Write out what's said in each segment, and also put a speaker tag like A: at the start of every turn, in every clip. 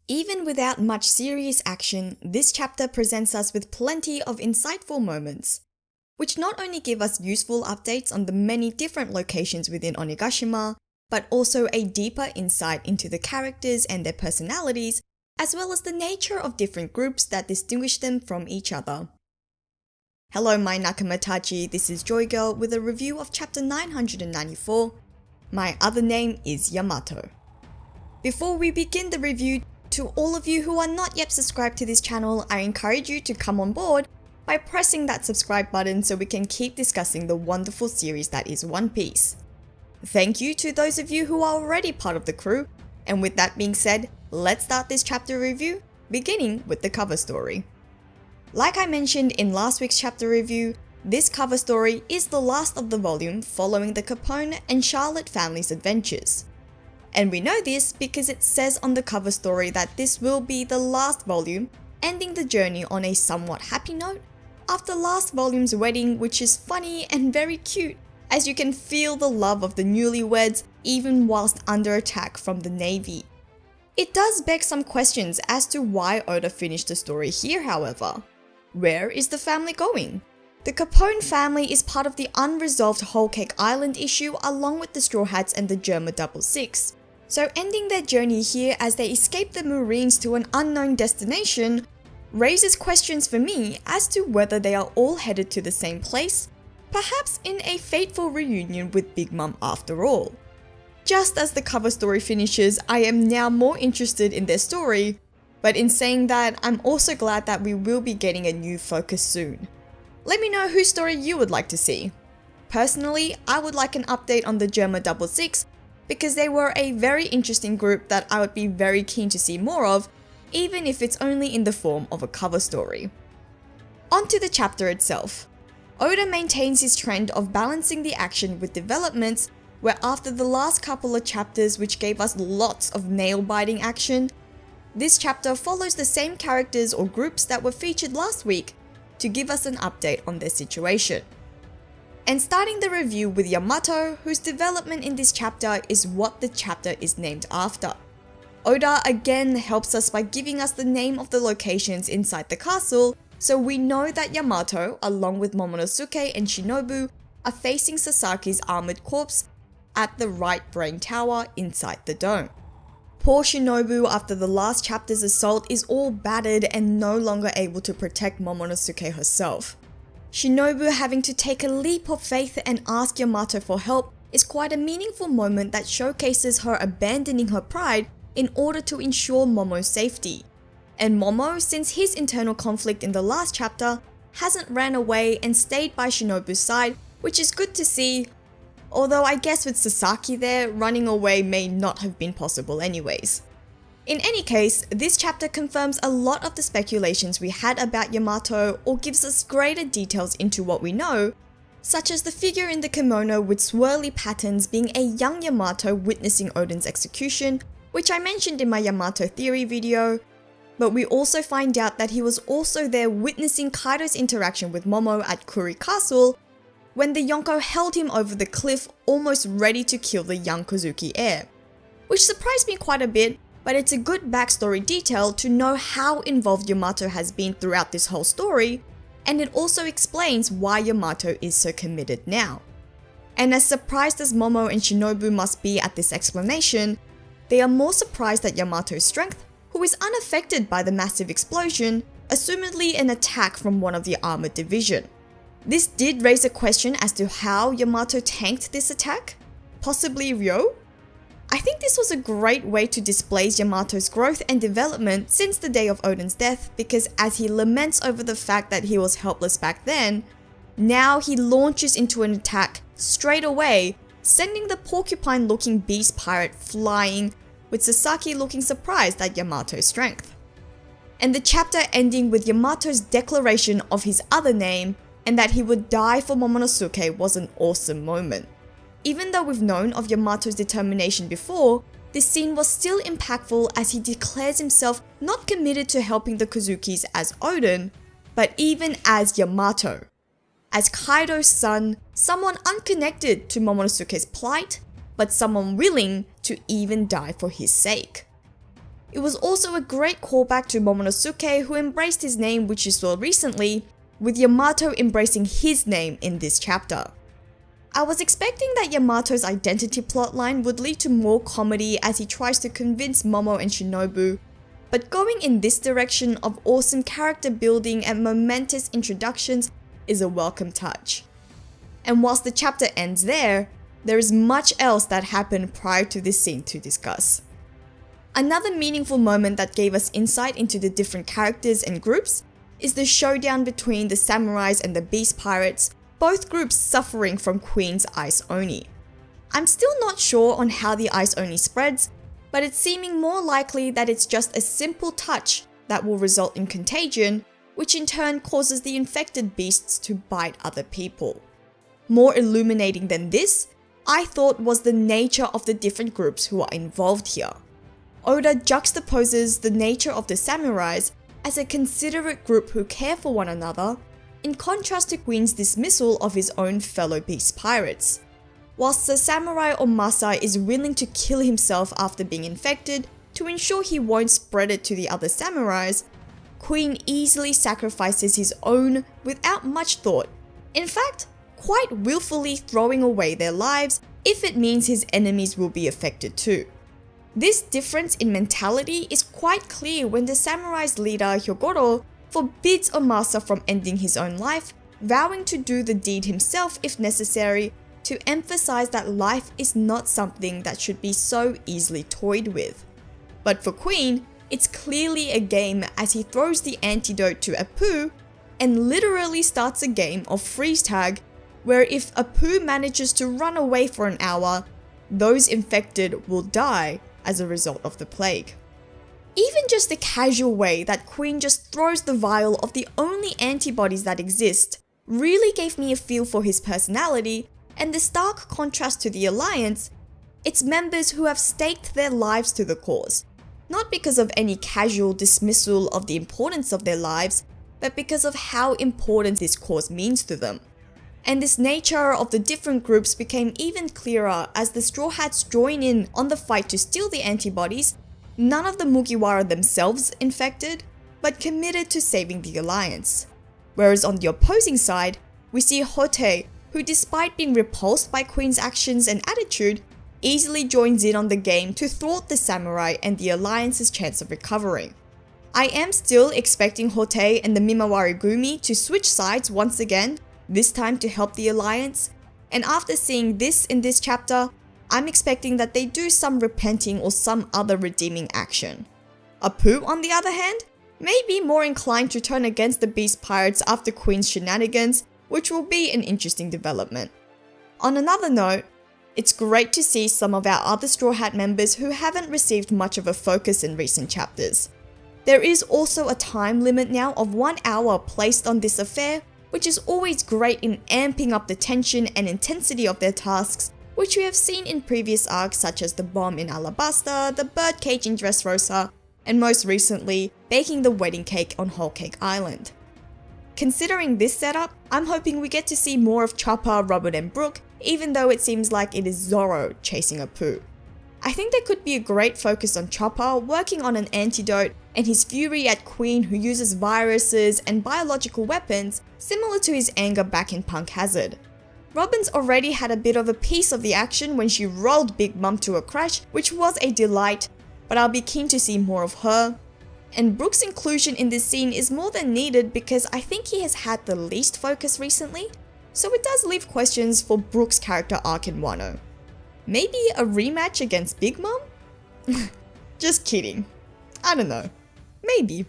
A: Even without much serious action, this chapter presents us with plenty of insightful moments, which not only give us useful updates on the many different locations within Onigashima, but also a deeper insight into the characters and their personalities, as well as the nature of different groups that distinguish them from each other. Hello my Nakamatachi, this is JoyGirl with a review of chapter 994. My other name is Yamato. Before we begin the review, to all of you who are not yet subscribed to this channel, I encourage you to come on board by pressing that subscribe button so we can keep discussing the wonderful series that is One Piece. Thank you to those of you who are already part of the crew, and with that being said, let's start this chapter review, beginning with the cover story. Like I mentioned in last week's chapter review, this cover story is the last of the volume following the Capone and Charlotte families' adventures. And we know this because it says on the cover story that this will be the last volume, ending the journey on a somewhat happy note after last volume's wedding, which is funny and very cute, as you can feel the love of the newlyweds even whilst under attack from the Navy. It does beg some questions as to why Oda finished the story here, however. Where is the family going? The Capone family is part of the unresolved Whole Cake Island issue along with the Straw Hats and the Germa 66. So ending their journey here as they escape the Marines to an unknown destination raises questions for me as to whether they are all headed to the same place, perhaps in a fateful reunion with Big Mom after all. Just as the cover story finishes, I am now more interested in their story, but in saying that, I'm also glad that we will be getting a new focus soon. Let me know whose story you would like to see. Personally, I would like an update on the Germa 66 because they were a very interesting group that I would be very keen to see more of, even if it's only in the form of a cover story. On to the chapter itself. Oda maintains his trend of balancing the action with developments, where after the last couple of chapters which gave us lots of nail-biting action, this chapter follows the same characters or groups that were featured last week to give us an update on their situation. And starting the review with Yamato, whose development in this chapter is what the chapter is named after. Oda again helps us by giving us the name of the locations inside the castle, so we know that Yamato, along with Momonosuke and Shinobu, are facing Sasaki's armored corpse at the right brain tower inside the dome. Poor Shinobu, after the last chapter's assault, is all battered and no longer able to protect Momonosuke herself. Shinobu having to take a leap of faith and ask Yamato for help is quite a meaningful moment that showcases her abandoning her pride in order to ensure Momo's safety. And Momo, since his internal conflict in the last chapter, hasn't ran away and stayed by Shinobu's side, which is good to see, although I guess with Sasaki there, running away may not have been possible anyways. In any case, this chapter confirms a lot of the speculations we had about Yamato or gives us greater details into what we know, such as the figure in the kimono with swirly patterns being a young Yamato witnessing Oden's execution, which I mentioned in my Yamato theory video, but we also find out that he was also there witnessing Kaido's interaction with Momo at Kuri Castle when the Yonko held him over the cliff almost ready to kill the young Kozuki heir, which surprised me quite a bit, but it's a good backstory detail to know how involved Yamato has been throughout this whole story, and it also explains why Yamato is so committed now. And as surprised as Momo and Shinobu must be at this explanation, they are more surprised at Yamato's strength, who is unaffected by the massive explosion, assumedly an attack from one of the armored division. This did raise a question as to how Yamato tanked this attack, possibly Ryo? I think this was a great way to display Yamato's growth and development since the day of Oden's death, because as he laments over the fact that he was helpless back then, now he launches into an attack straight away, sending the porcupine-looking beast pirate flying, with Sasaki looking surprised at Yamato's strength. And the chapter ending with Yamato's declaration of his other name and that he would die for Momonosuke was an awesome moment. Even though we've known of Yamato's determination before, this scene was still impactful as he declares himself not committed to helping the Kozukis as Oden, but even as Yamato. As Kaido's son, someone unconnected to Momonosuke's plight, but someone willing to even die for his sake. It was also a great callback to Momonosuke, who embraced his name, which you saw recently, with Yamato embracing his name in this chapter. I was expecting that Yamato's identity plotline would lead to more comedy as he tries to convince Momo and Shinobu, but going in this direction of awesome character building and momentous introductions is a welcome touch. And whilst the chapter ends there is much else that happened prior to this scene to discuss. Another meaningful moment that gave us insight into the different characters and groups is the showdown between the samurais and the beast pirates, both groups suffering from Queen's Ice Oni. I'm still not sure on how the Ice Oni spreads, but it's seeming more likely that it's just a simple touch that will result in contagion, which in turn causes the infected beasts to bite other people. More illuminating than this, I thought was the nature of the different groups who are involved here. Oda juxtaposes the nature of the samurais as a considerate group who care for one another, in contrast to Queen's dismissal of his own fellow beast pirates. Whilst the samurai Omasa is willing to kill himself after being infected to ensure he won't spread it to the other samurais, Queen easily sacrifices his own without much thought, in fact, quite willfully throwing away their lives if it means his enemies will be affected too. This difference in mentality is quite clear when the samurai's leader Hyogoro forbids Omasa from ending his own life, vowing to do the deed himself if necessary, to emphasize that life is not something that should be so easily toyed with. But for Queen, it's clearly a game as he throws the antidote to Apu and literally starts a game of freeze tag where if Apu manages to run away for an hour, those infected will die as a result of the plague. Even just the casual way that Queen just throws the vial of the only antibodies that exist really gave me a feel for his personality and the stark contrast to the Alliance, its members who have staked their lives to the cause, not because of any casual dismissal of the importance of their lives, but because of how important this cause means to them. And this nature of the different groups became even clearer as the Straw Hats join in on the fight to steal the antibodies, none of the Mugiwara themselves infected, but committed to saving the Alliance. Whereas on the opposing side, we see Hote, who despite being repulsed by Queen's actions and attitude, easily joins in on the game to thwart the samurai and the Alliance's chance of recovering. I am still expecting Hote and the Mimawari Gumi to switch sides once again, this time to help the Alliance, and after seeing this in this chapter, I'm expecting that they do some repenting or some other redeeming action. Apu, on the other hand, may be more inclined to turn against the Beast Pirates after Queen's shenanigans, which will be an interesting development. On another note, it's great to see some of our other Straw Hat members who haven't received much of a focus in recent chapters. There is also a time limit now of 1 hour placed on this affair, which is always great in amping up the tension and intensity of their tasks, which we have seen in previous arcs such as the bomb in Alabasta, the birdcage in Dressrosa, and most recently, baking the wedding cake on Whole Cake Island. Considering this setup, I'm hoping we get to see more of Chopper, Robert and Brook, even though it seems like it is Zoro chasing Apu. I think there could be a great focus on Chopper working on an antidote and his fury at Queen who uses viruses and biological weapons similar to his anger back in Punk Hazard. Robin's already had a bit of a piece of the action when she rolled Big Mom to a crash, which was a delight, but I'll be keen to see more of her. And Brook's inclusion in this scene is more than needed because I think he has had the least focus recently, so it does leave questions for Brook's character arc in Wano. Maybe a rematch against Big Mom? Just kidding. I don't know. Maybe.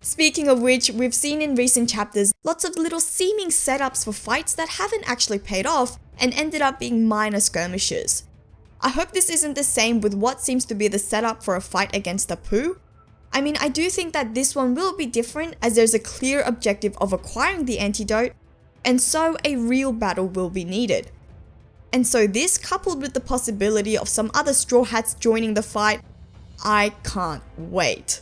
A: Speaking of which, we've seen in recent chapters lots of little seeming setups for fights that haven't actually paid off and ended up being minor skirmishes. I hope this isn't the same with what seems to be the setup for a fight against Apu. I mean, I do think that this one will be different as there's a clear objective of acquiring the antidote, and so a real battle will be needed. And so this, coupled with the possibility of some other Straw Hats joining the fight, I can't wait.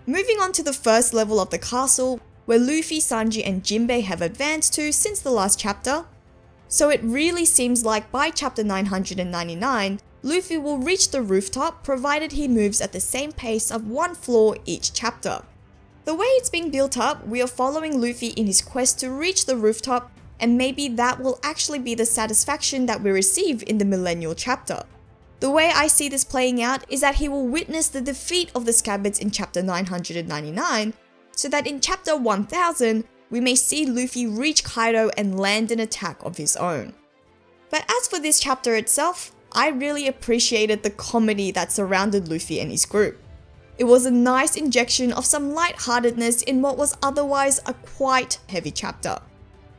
A: Moving on to the first level of the castle, where Luffy, Sanji and Jinbei have advanced to since the last chapter. So it really seems like by chapter 999, Luffy will reach the rooftop provided he moves at the same pace of 1 floor each chapter. The way it's being built up, we are following Luffy in his quest to reach the rooftop, and maybe that will actually be the satisfaction that we receive in the Millennial chapter. The way I see this playing out is that he will witness the defeat of the Scabbards in chapter 999, so that in chapter 1000, we may see Luffy reach Kaido and land an attack of his own. But as for this chapter itself, I really appreciated the comedy that surrounded Luffy and his group. It was a nice injection of some lightheartedness in what was otherwise a quite heavy chapter.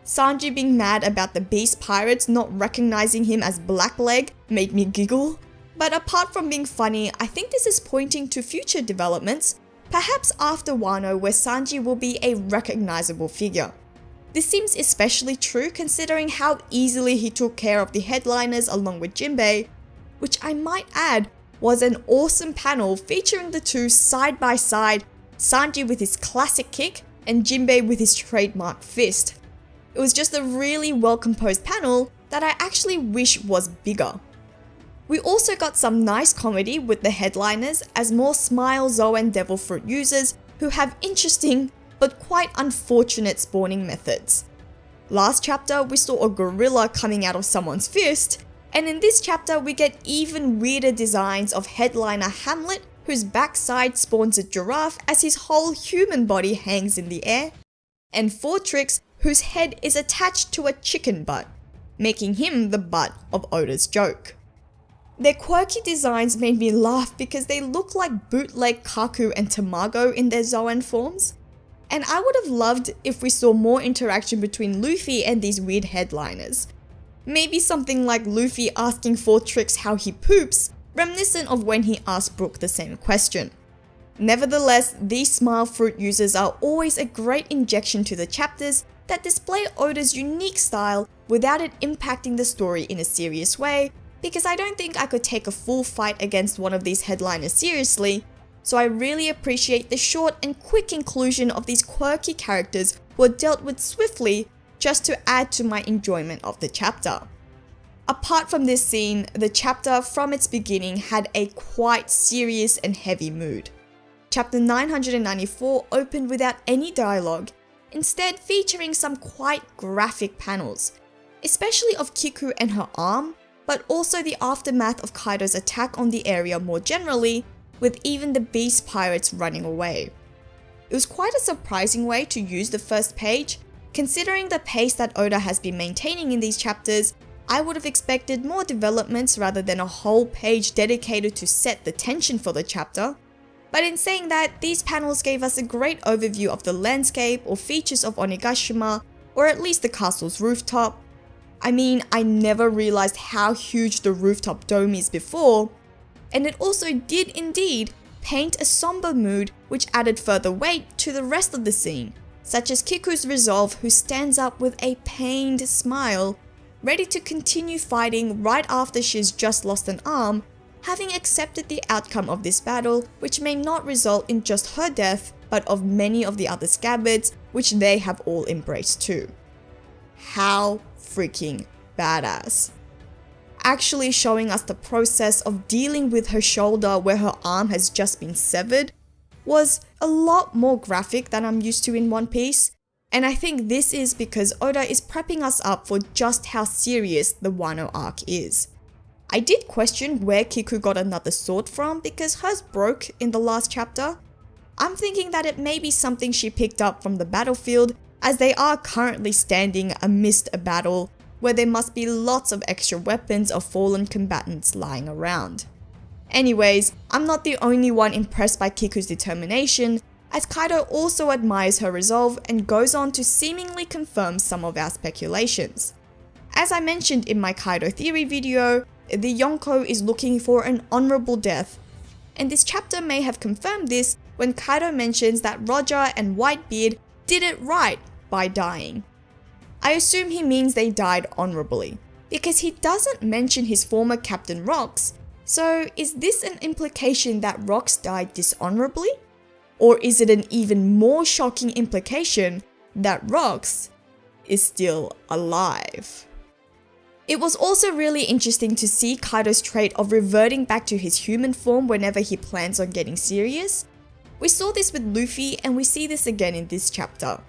A: Sanji being mad about the beast pirates not recognizing him as Blackleg made me giggle. But apart from being funny, I think this is pointing to future developments, perhaps after Wano, where Sanji will be a recognizable figure. This seems especially true considering how easily he took care of the headliners along with Jinbei, which I might add was an awesome panel featuring the two side by side, Sanji with his classic kick and Jinbei with his trademark fist. It was just a really well composed panel that I actually wish was bigger. We also got some nice comedy with the headliners as more Smile, Zou and Devil Fruit users who have interesting but quite unfortunate spawning methods. Last chapter we saw a gorilla coming out of someone's fist, and in this chapter we get even weirder designs of headliner Hamlet, whose backside spawns a giraffe as his whole human body hangs in the air, and Fortrix, whose head is attached to a chicken butt, making him the butt of Oda's joke. Their quirky designs made me laugh because they look like bootleg Kaku and Tamago in their Zoan forms. And I would have loved if we saw more interaction between Luffy and these weird headliners. Maybe something like Luffy asking Fortrix how he poops, reminiscent of when he asked Brook the same question. Nevertheless, these Smile Fruit users are always a great injection to the chapters that display Oda's unique style without it impacting the story in a serious way, because I don't think I could take a full fight against one of these headliners seriously, so I really appreciate the short and quick inclusion of these quirky characters who are dealt with swiftly just to add to my enjoyment of the chapter. Apart from this scene, the chapter from its beginning had a quite serious and heavy mood. Chapter 994 opened without any dialogue, instead featuring some quite graphic panels, especially of Kiku and her arm, but also the aftermath of Kaido's attack on the area more generally, with even the beast pirates running away. It was quite a surprising way to use the first page. Considering the pace that Oda has been maintaining in these chapters, I would have expected more developments rather than a whole page dedicated to set the tension for the chapter. But in saying that, these panels gave us a great overview of the landscape or features of Onigashima, or at least the castle's rooftop. I mean, I never realized how huge the rooftop dome is before, and it also did indeed paint a somber mood which added further weight to the rest of the scene, such as Kiku's resolve, who stands up with a pained smile, ready to continue fighting right after she's just lost an arm, having accepted the outcome of this battle, which may not result in just her death, but of many of the other Scabbards, which they have all embraced too. How freaking badass. Actually showing us the process of dealing with her shoulder where her arm has just been severed was a lot more graphic than I'm used to in One Piece, and I think this is because Oda is prepping us up for just how serious the Wano arc is. I did question where Kiku got another sword from because hers broke in the last chapter. I'm thinking that it may be something she picked up from the battlefield, as they are currently standing amidst a battle where there must be lots of extra weapons of fallen combatants lying around. Anyways, I'm not the only one impressed by Kiku's determination, as Kaido also admires her resolve and goes on to seemingly confirm some of our speculations. As I mentioned in my Kaido theory video, the Yonko is looking for an honorable death, and this chapter may have confirmed this when Kaido mentions that Roger and Whitebeard did it right by dying. I assume he means they died honorably, because he doesn't mention his former captain Rox, so is this an implication that Rox died dishonorably? Or is it an even more shocking implication that Rox is still alive? It was also really interesting to see Kaido's trait of reverting back to his human form whenever he plans on getting serious. We saw this with Luffy and we see this again in this chapter.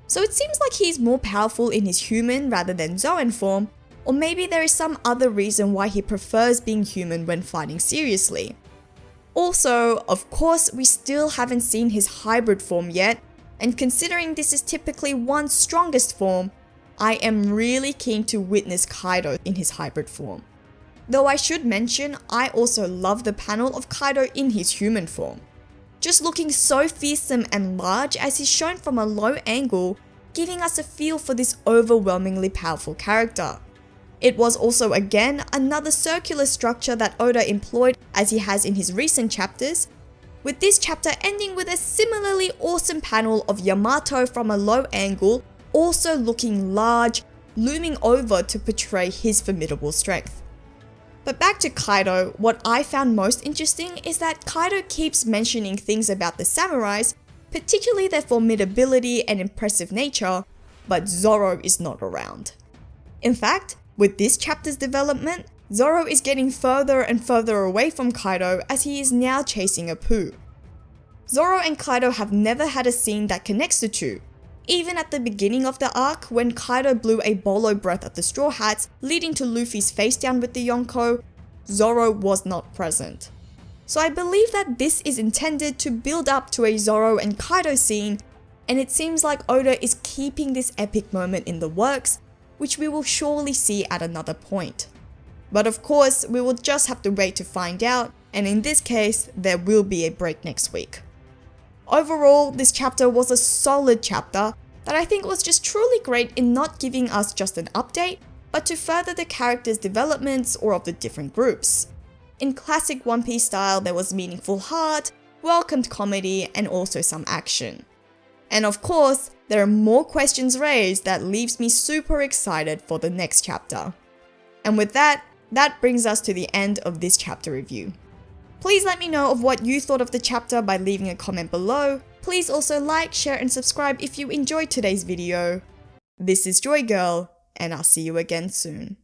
A: So it seems like he's more powerful in his human rather than Zoan form, or maybe there is some other reason why he prefers being human when fighting seriously. Also, of course, we still haven't seen his hybrid form yet, and considering this is typically one's strongest form, I am really keen to witness Kaido in his hybrid form. Though I should mention, I also love the panel of Kaido in his human form. Just looking so fearsome and large as he's shown from a low angle, giving us a feel for this overwhelmingly powerful character. It was also again another circular structure that Oda employed as he has in his recent chapters, with this chapter ending with a similarly awesome panel of Yamato from a low angle, also looking large, looming over to portray his formidable strength. But back to Kaido, what I found most interesting is that Kaido keeps mentioning things about the samurais, particularly their formidability and impressive nature, but Zoro is not around. In fact, with this chapter's development, Zoro is getting further and further away from Kaido as he is now chasing a poo. Zoro and Kaido have never had a scene that connects the two. Even at the beginning of the arc, when Kaido blew a bolo breath at the Straw Hats, leading to Luffy's face down with the Yonko, Zoro was not present. So I believe that this is intended to build up to a Zoro and Kaido scene, and it seems like Oda is keeping this epic moment in the works, which we will surely see at another point. But of course, we will just have to wait to find out, and in this case, there will be a break next week. Overall, this chapter was a solid chapter that I think was just truly great in not giving us just an update, but to further the characters' developments or of the different groups. In classic One Piece style, there was meaningful heart, welcomed comedy, and also some action. And of course, there are more questions raised that leaves me super excited for the next chapter. And with that brings us to the end of this chapter review. Please let me know of what you thought of the chapter by leaving a comment below. Please also like, share and subscribe if you enjoyed today's video. This is JoyGirl, and I'll see you again soon.